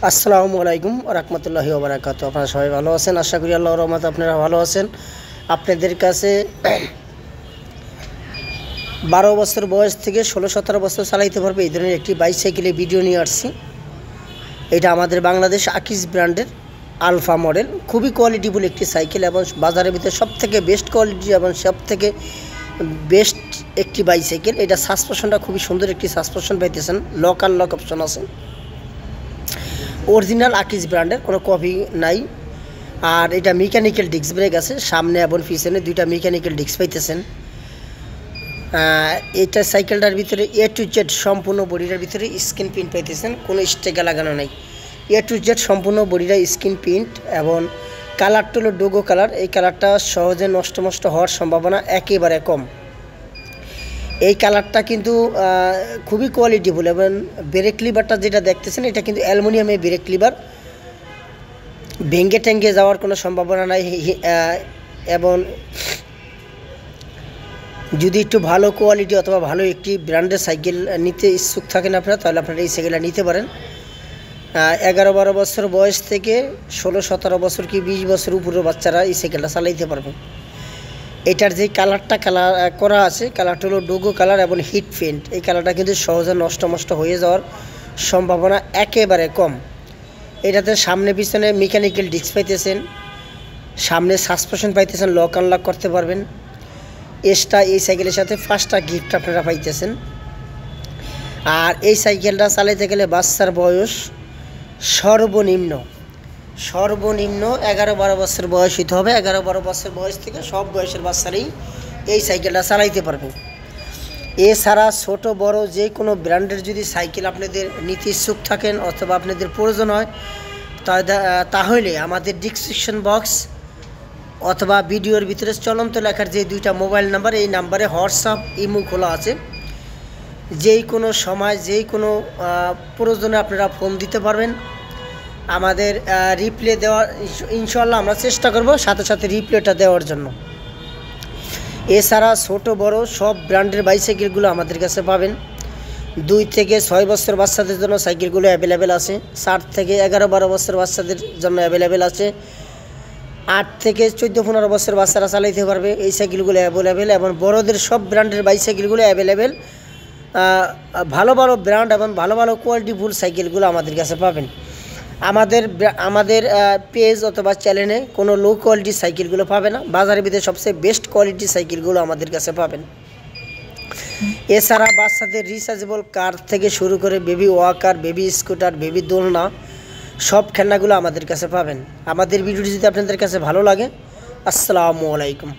আসসালামু আলাইকুম রাহমাতুল্লাহি ওয়া বারাকাতুহু। আপনারা সবাই ভালো আছেন, আশা করি আল্লাহর রহমতে আপনারা ভালো আছেন। আপনাদের কাছে 12 বছর বয়স থেকে 16-17 বছর চালাইতে পারবে এই ধরনের একটি বাইসাইকেলের ভিডিও নিয়ে আসছি। এটা আমাদের বাংলাদেশ আকিজ ব্র্যান্ডের আলফা মডেল, খুবই কোয়ালিটিফুল একটি সাইকেল এবং বাজারের ভিতরে সবথেকে বেস্ট কোয়ালিটি এবং সবথেকে বেস্ট একটি বাইসাইকেল। এটা সাসপেনশনটা খুবই সুন্দর একটি সাসপেনশন পাইতেছেন, লক আনলক অপশন আছে, অরিজিনাল আকিজ ব্র্যান্ডের, কোনো কপি নাই। আর এটা মেকানিক্যাল ডিস্ক ব্রেক আছে, সামনে এবং পিছনে দুইটা মেকানিক্যাল ডিস্ক পাইতেছেন। এটা সাইকেলটার ভিতরে এ টু জেড সম্পূর্ণ বডিটার ভিতরে স্ক্রিন প্রিন্ট পাইতেছেন, কোনো স্টিকার লাগানো নাই। এ টু জেড সম্পূর্ণ বডিটা স্ক্রিন প্রিন্ট এবং কালারটা হলো ডোগো কালার। এই কালারটা সহজে নষ্ট হওয়ার সম্ভাবনা একেবারে কম। এই কালারটা কিন্তু খুবই কোয়ালিটিফুল এবং ব্রেক লিভারটা যেটা দেখতেছেন এটা কিন্তু অ্যালুমিনিয়ামের ব্রেক লিভার, ভেঙে টেঙ্গে যাওয়ার কোনো সম্ভাবনা নাই। এবং যদি একটু ভালো কোয়ালিটি অথবা ভালো একটি ব্র্যান্ডের সাইকেল নিতে ইচ্ছুক থাকেন আপনারা, তাহলে আপনারা এই সাইকেলটা নিতে পারেন। 11-12 বছর বয়স থেকে 16-17 বছর কি 20 বছর উপরের বাচ্চারা এই সাইকেলটা চালাইতে পারবে। এটার যে কালারটা করা আছে, কালারটা হলো ডোগো কালার এবং হিট পেন্ট। এই কালারটা কিন্তু সহজে নষ্ট হয়ে যাওয়ার সম্ভাবনা একেবারে কম। এটাতে সামনে পিছনে মেকানিক্যাল ডিস্ক পাইতেছেন, সামনে সাসপেনশন পাইতেছেন, লক আনলক করতে পারবেন। এক্সট্রা এই সাইকেলের সাথে 5টা গিফট আপনারা পাইতেছেন। আর এই সাইকেলটা চালাইতে গেলে বাচ্চার বয়স সর্বনিম্ন 11-12 বছর বয়স হতে হবে। 11-12 বছর বয়স থেকে সব বয়সের বাচ্চারাই এই সাইকেলটা চালাইতে পারবে। এছাড়া ছোট বড় যে কোনো ব্র্যান্ডের যদি সাইকেল আপনাদের নিতে ইচ্ছুক থাকেন অথবা আপনাদের প্রয়োজন হয়, তাহলে আমাদের ডিসক্রিপশন বক্স অথবা ভিডিওর ভিতরে চলন্ত লেখার যে 2টা মোবাইল নাম্বার, এই নাম্বারে হোয়াটসঅ্যাপ ইমো খোলা আছে। যেই কোনো সময় যেই কোনো প্রয়োজনে আপনারা ফোন দিতে পারবেন। আমাদের রিপ্লে দেওয়ার ইনশাল্লাহ আমরা চেষ্টা করব সাথে রিপ্লেটা দেওয়ার জন্য। এছাড়া ছোট বড় সব ব্র্যান্ডের বাইসাইকেলগুলো আমাদের কাছে পাবেন। 2 থেকে 6 বছর বাচ্চাদের জন্য সাইকেলগুলো অ্যাভেলেবেল আছে। 7 থেকে 11-12 বছর বাচ্চাদের জন্য অ্যাভেলেবেল আছে। 8 থেকে 14-15 বছর বাচ্চারা চালাইতে পারবে এই সাইকেলগুলো অ্যাভেলেবেল। এবং বড়দের সব ব্র্যান্ডের বাইসাইকেলগুলো অ্যাভেলেবেল। ভালো ব্র্যান্ড এবং ভালো কোয়ালিটিফুল সাইকেলগুলো আমাদের কাছে পাবেন। আমাদের পেজ অথবা চ্যানেলে কোনো লো কোয়ালিটির সাইকেলগুলো পাবে না। বাজারের ভিতরে সবচেয়ে বেস্ট কোয়ালিটির সাইকেলগুলো আমাদের কাছে পাবেন। এছাড়া বাচ্চাদের রিচার্জেবল কার থেকে শুরু করে baby walker, baby scooter, baby দোলনা, সব খেলনাগুলো আমাদের কাছে পাবেন। আমাদের ভিডিওটি যদি আপনাদের কাছে ভালো লাগে, আসসালামু আলাইকুম।